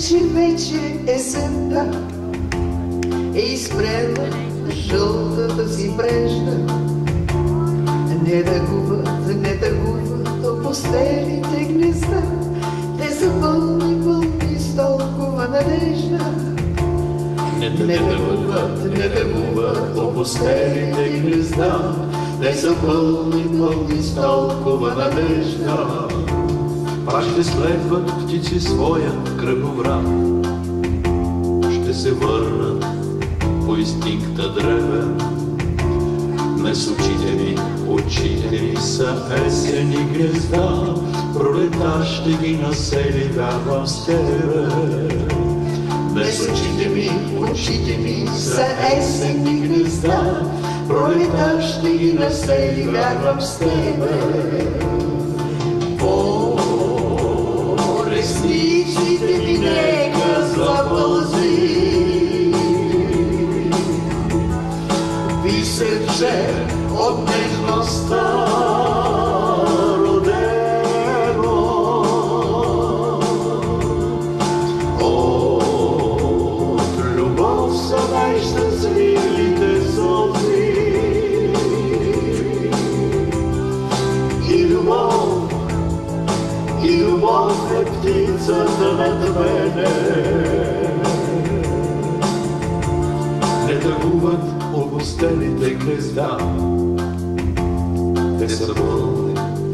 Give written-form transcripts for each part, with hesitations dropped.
че вече есента е изпрела жълтата си брежда. Не тъгуват опустелите гнезда, те са пълни с толкова надежда. Не тъгуват опустелите гнезда, те са пълни с толкова надежда. Пак ще следват птици своя кръговрат, ще се върнат по инстинкта древен. Днес очите ми са есени гнезда, пролета ще ги насели, вярвам с тебе. Днес очите ми са есени гнезда, пролета ще ги насели, вярвам с тебе. Ресниците ми нека запълзи, висече от нежността родено. От любов са най-щастливите сълзи и любов е птицата над мене. Не тъгуват опустелите гнезда, те са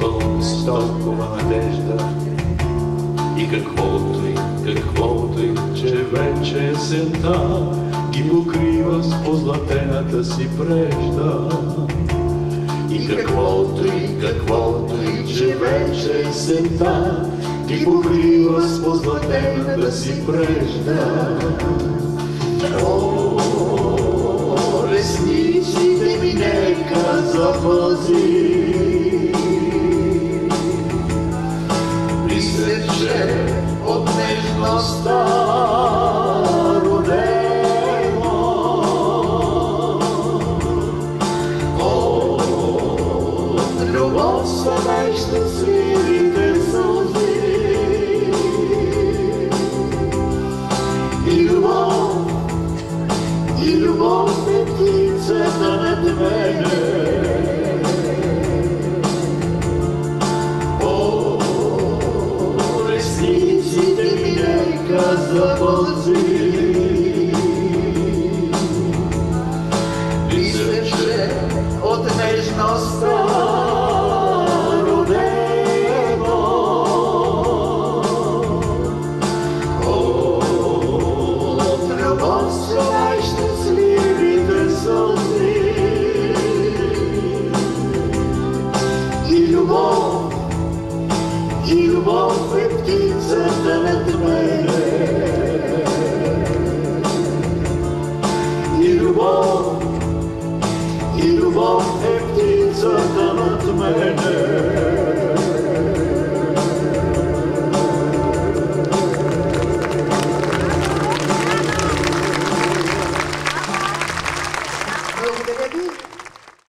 пълни с толкова надежда. И каквото и, че вече есента ги покрива с позлатената си прежда. И каквото и, че вече есента ги покрива с позлатената си прежда. Ресниците ми нека запълзи, присече от нежността родено. От любов са най-щастливите сълзи и любов е птицата над мене. Ресниците ми нека запълзи,